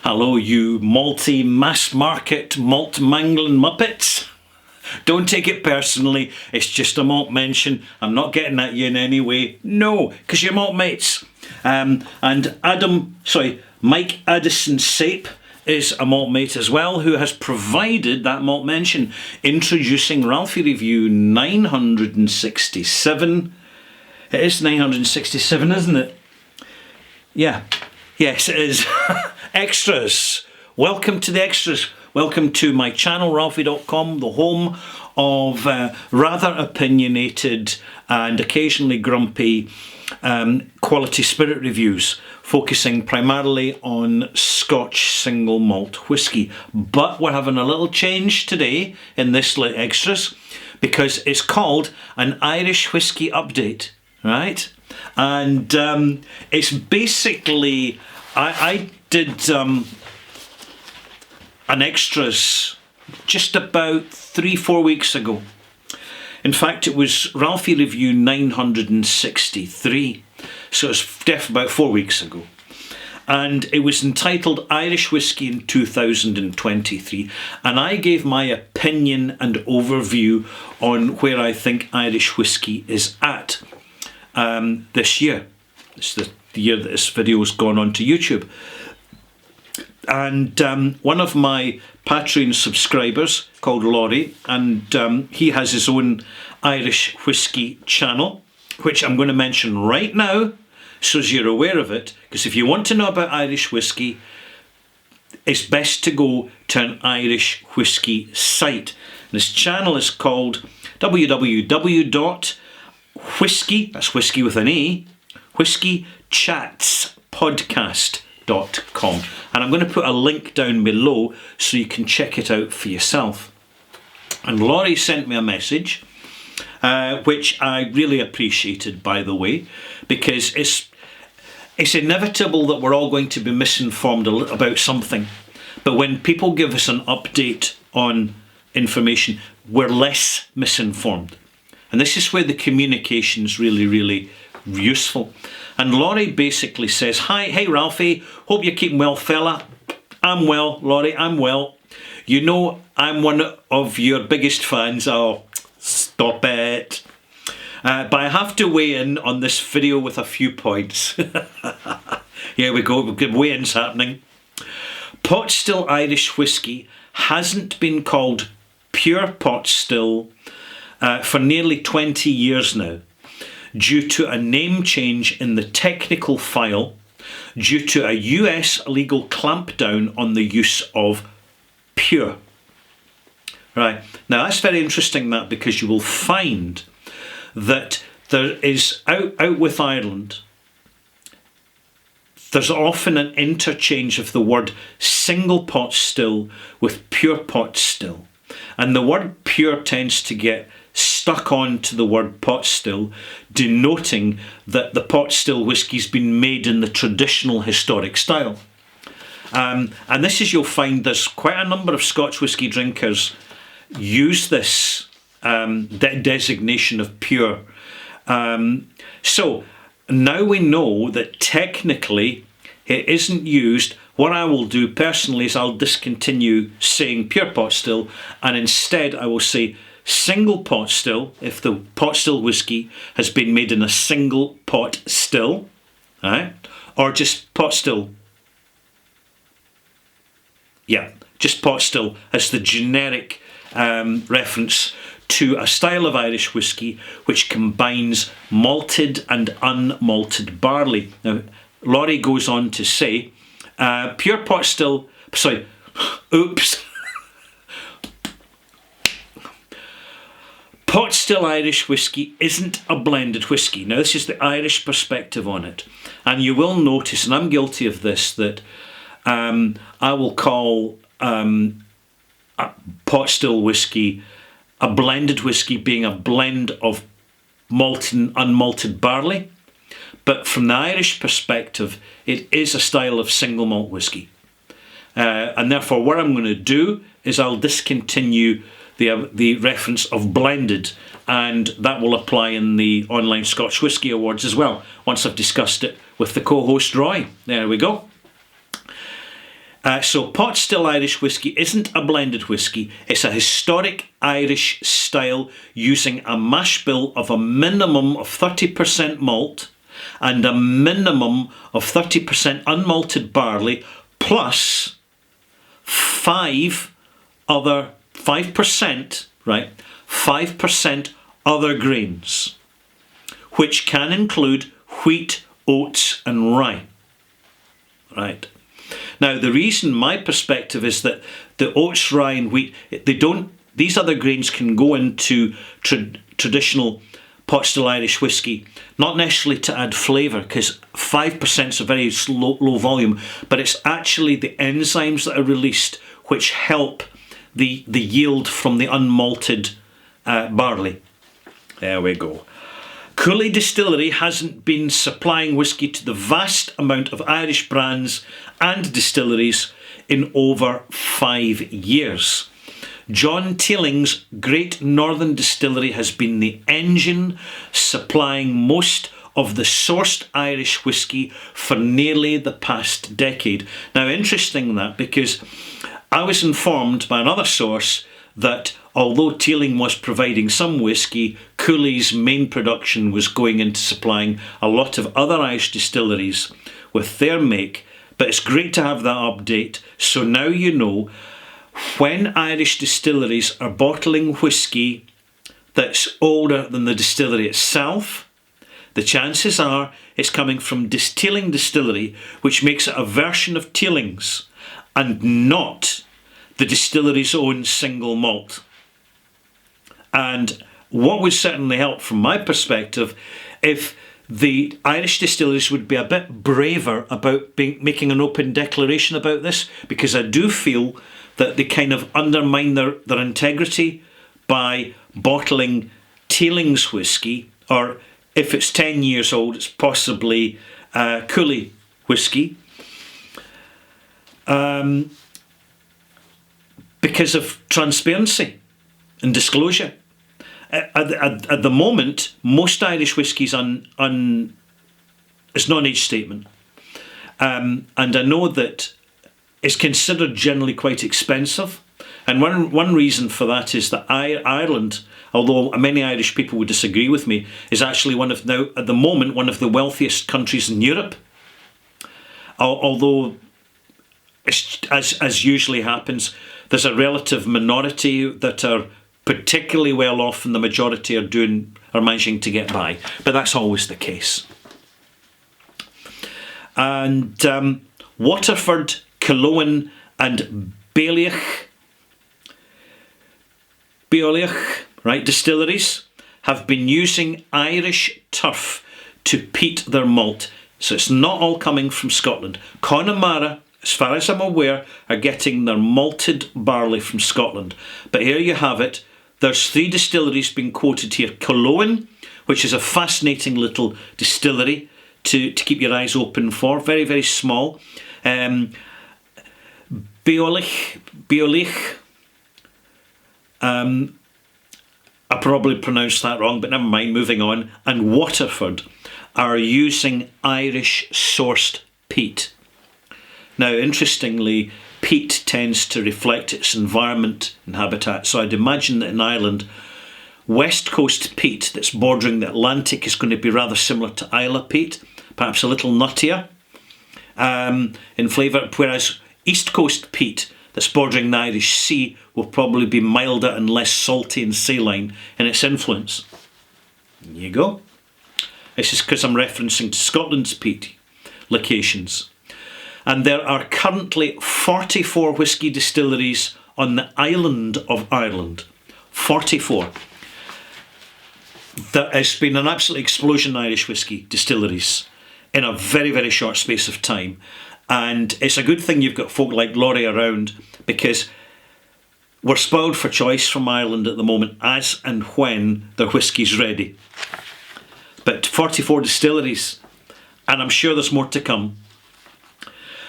Hello, you malty mass market malt mangling muppets. Don't take it personally, it's just a malt mention. I'm not getting at you in any way. No, because you're malt mates. And Mike Addison Sape is a malt mate as well, who has provided that malt mention, introducing Ralphie Review 967. It is 967, isn't it? Yeah. Yes, it is. Extras. Welcome to the extras. Welcome to my channel, Ralphie.com, the home of rather opinionated and occasionally grumpy quality spirit reviews, focusing primarily on Scotch single malt whisky. But we're having a little change today in this extras, because it's called an Irish whisky update, right? And it's basically, I did an extras just about 3-4 weeks ago. In fact, it was Ralphie Review 963, so it's about 4 weeks ago. And it was entitled Irish Whisky in 2023, and I gave my opinion and overview on where I think Irish whisky is at this year. It's the year that this video has gone on to YouTube. And one of my Patreon subscribers, called Laurie, and he has his own Irish whisky channel, which I'm going to mention right now, so as you're aware of it, because if you want to know about Irish whisky, it's best to go to an Irish whisky site. And his channel is called www.whiskey, that's whiskey with an A, whiskychatspodcast.com, and I'm going to put a link down below so you can check it out for yourself. And Laurie sent me a message, which I really appreciated, by the way, because it's inevitable that we're all going to be misinformed about something, but when people give us an update on information, we're less misinformed, and this is where the communication is really, really useful. And Laurie basically says, hey Ralphie, hope you're keeping well, fella. I'm well, Laurie, I'm well. You know, I'm one of your biggest fans. Oh, stop it. But I have to weigh in on this video with a few points. Here we go, weigh-ins happening. Pot still Irish whisky hasn't been called pure pot still for nearly 20 years now, due to a name change in the technical file, due to a US legal clampdown on the use of pure. Right, now that's very interesting, that, because you will find that there is, out with Ireland, there's often an interchange of the word single pot still with pure pot still. And the word pure tends to get stuck on to the word pot still, denoting that the pot still whisky's been made in the traditional historic style. And this is, you'll find there's quite a number of Scotch whisky drinkers use this designation of pure. So now we know that technically it isn't used. What I will do personally is I'll discontinue saying pure pot still, and instead I will say single pot still if the pot still whisky has been made in a single pot still, right? Or just pot still. Yeah, just pot still as the generic reference to a style of Irish whisky which combines malted and unmalted barley. Now, Laurie goes on to say, pure pot still, sorry, oops. Pot still Irish whisky isn't a blended whisky. Now, this is the Irish perspective on it. And you will notice, and I'm guilty of this, that I will call a pot still whisky a blended whisky, being a blend of malted and unmalted barley. But from the Irish perspective, it is a style of single malt whisky. And therefore, what I'm going to do is I'll discontinue the reference of blended, and that will apply in the online Scotch Whisky Awards as well, once I've discussed it with the co-host Roy. There we go. So pot still Irish whiskey isn't a blended whiskey. It's a historic Irish style using a mash bill of a minimum of 30% malt and a minimum of 30% unmalted barley plus 5% other grains, which can include wheat, oats and rye. Right. Now, the reason, my perspective, is that the oats, rye and wheat, these other grains can go into traditional pot still Irish whiskey, not necessarily to add flavour, because 5% is a very low volume, but it's actually the enzymes that are released which help the yield from the unmalted barley. There we go. Cooley Distillery hasn't been supplying whiskey to the vast amount of Irish brands and distilleries in over 5 years. John Teeling's Great Northern Distillery has been the engine supplying most of the sourced Irish whiskey for nearly the past decade. Now, interesting that, because I was informed by another source that although Teeling was providing some whiskey, Cooley's main production was going into supplying a lot of other Irish distilleries with their make. But it's great to have that update. So now you know, when Irish distilleries are bottling whiskey that's older than the distillery itself, the chances are it's coming from Teeling Distillery, which makes it a version of Teeling's and not the distillery's own single malt. And what would certainly help from my perspective if the Irish distilleries would be a bit braver about making an open declaration about this, because I do feel that they kind of undermine their integrity by bottling Teeling's whiskey, or if it's 10 years old, it's possibly Cooley whiskey, because of transparency and disclosure. At the moment, most Irish whiskies it's non-age statement, and I know that it's considered generally quite expensive. And one reason for that is that Ireland, although many Irish people would disagree with me, is actually at the moment one of the wealthiest countries in Europe. Although, as usually happens, there's a relative minority that are particularly well off, and the majority are managing to get by. But that's always the case. And Waterford, Killowen and Bailliach, right, distilleries have been using Irish turf to peat their malt. So it's not all coming from Scotland. Connemara, as far as I'm aware, are getting their malted barley from Scotland. But here you have it. There's 3 distilleries being quoted here. Killowen, which is a fascinating little distillery to keep your eyes open for. Very, very small. Bailliach. I probably pronounced that wrong, but never mind, moving on. And Waterford are using Irish sourced peat. Now, interestingly, peat tends to reflect its environment and habitat. So I'd imagine that in Ireland, West Coast peat that's bordering the Atlantic is going to be rather similar to Islay peat, perhaps a little nuttier in flavour, whereas East Coast peat that's bordering the Irish Sea will probably be milder and less salty and saline in its influence. There you go. This is because I'm referencing to Scotland's peat locations. And there are currently 44 whisky distilleries on the island of Ireland. 44. There has been an absolute explosion in Irish whisky distilleries in a very, very short space of time. And it's a good thing you've got folk like Laurie around, because we're spoiled for choice from Ireland at the moment, as and when their whisky's ready. But 44 distilleries, and I'm sure there's more to come.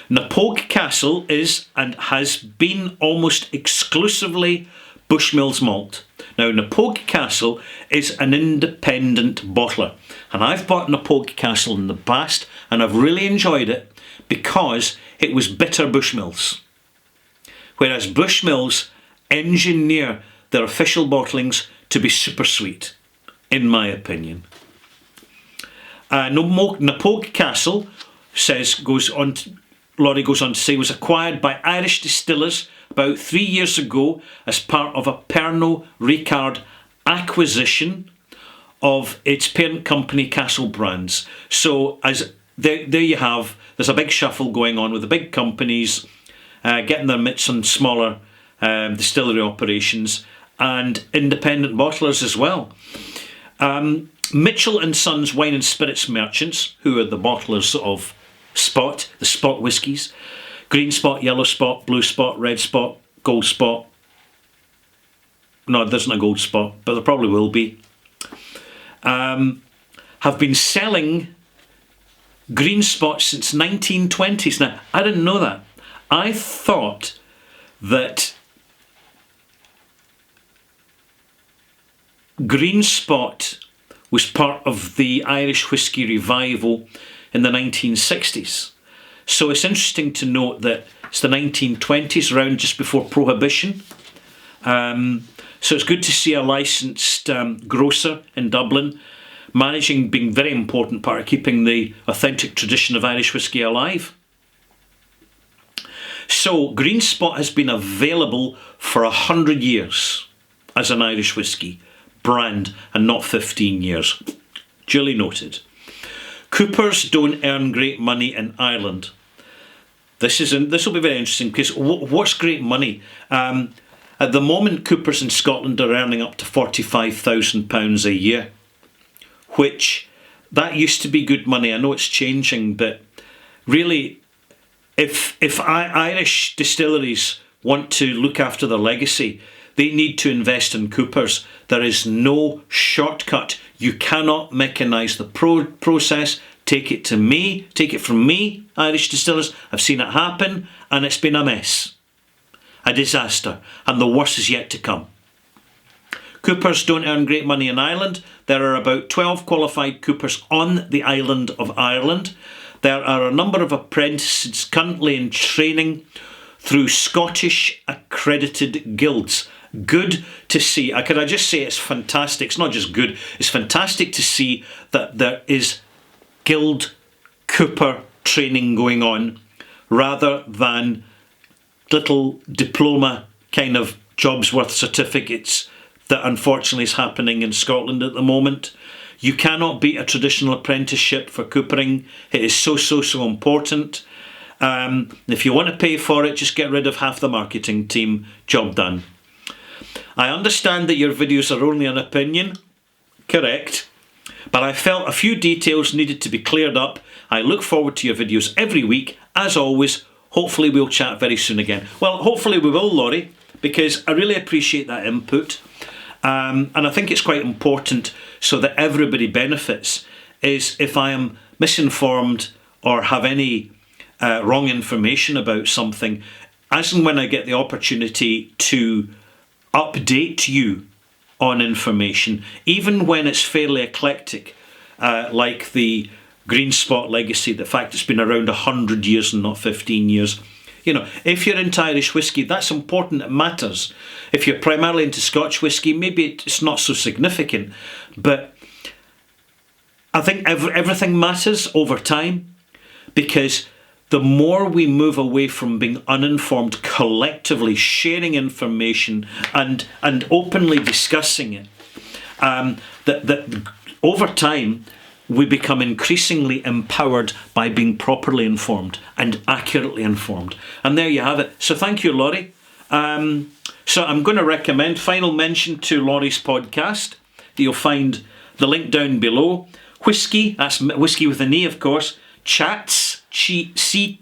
Napogue Castle is and has been almost exclusively Bushmills malt. Now, Napogue Castle is an independent bottler, and I've bought Napogue Castle in the past and I've really enjoyed it because it was bitter Bushmills. Whereas Bushmills engineer their official bottlings to be super sweet, in my opinion. Napogue Castle Laurie goes on to say, was acquired by Irish distillers about 3 years ago as part of a Pernod Ricard acquisition of its parent company Castle Brands. So there you have, there's a big shuffle going on with the big companies getting their mitts on smaller distillery operations and independent bottlers as well. Mitchell and Sons Wine and Spirits Merchants, who are the bottlers of Spot, the Spot whiskies, Green Spot, Yellow Spot, Blue Spot, Red Spot, Gold Spot. No, there isn't a Gold Spot, but there probably will be. Have been selling Green Spot since 1920s. Now, I didn't know that. I thought that Green Spot was part of the Irish whisky revival in the 1960s. So it's interesting to note that it's the 1920s, around just before Prohibition. So it's good to see a licensed grocer in Dublin being very important part of keeping the authentic tradition of Irish whisky alive. So Green Spot has been available for 100 years as an Irish whisky brand and not 15 years. Duly noted. Coopers don't earn great money in Ireland. This will be very interesting because what's great money? At the moment, Coopers in Scotland are earning up to £45,000 a year, which that used to be good money. I know it's changing, but really, if Irish distilleries want to look after their legacy, they need to invest in Coopers. There is no shortcut. You cannot mechanise the process. Take it from me, Irish distillers. I've seen it happen, and it's been a mess. A disaster, and the worst is yet to come. Coopers don't earn great money in Ireland. There are about 12 qualified Coopers on the island of Ireland. There are a number of apprentices currently in training through Scottish accredited guilds. Good to see. Could I just say it's fantastic? It's not just good, it's fantastic to see that there is guild Cooper training going on rather than little diploma kind of jobs worth certificates that unfortunately is happening in Scotland at the moment. You cannot beat a traditional apprenticeship for coopering. It is so important. If you want to pay for it, just get rid of half the marketing team. Job done. I understand that your videos are only an opinion. Correct. But I felt a few details needed to be cleared up. I look forward to your videos every week. As always, hopefully we'll chat very soon again. Well, hopefully we will, Laurie, because I really appreciate that input. And I think it's quite important so that everybody benefits. Is if I am misinformed or have any wrong information about something, as and when I get the opportunity to update you on information, even when it's fairly eclectic, like the Green Spot legacy, the fact it's been around 100 years and not 15 years. You know, if you're into Irish whisky, that's important, it matters. If you're primarily into Scotch whisky, maybe it's not so significant. But I think everything matters over time, because the more we move away from being uninformed, collectively sharing information and openly discussing it, that over time we become increasingly empowered by being properly informed and accurately informed. And there you have it. So thank you, Laurie. So I'm going to recommend, final mention to Laurie's podcast. You'll find the link down below. Whiskey, that's whiskey with an E, of course, Chats, C-H-A-T-S,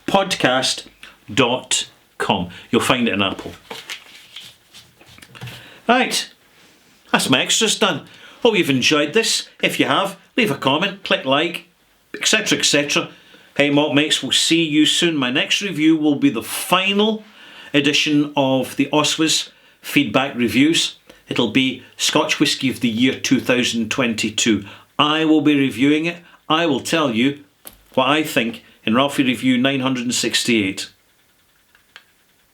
podcast.com. You'll find it in Apple. Right, that's my extras done. Hope you've enjoyed this. If you have, leave a comment, click like, etc, etc. Hey malt mates, we'll see you soon. My next review will be the final edition of the Oswis feedback reviews. It'll be Scotch Whisky of the Year 2022. I will be reviewing it. I will tell you what I think in Ralphie Review 968.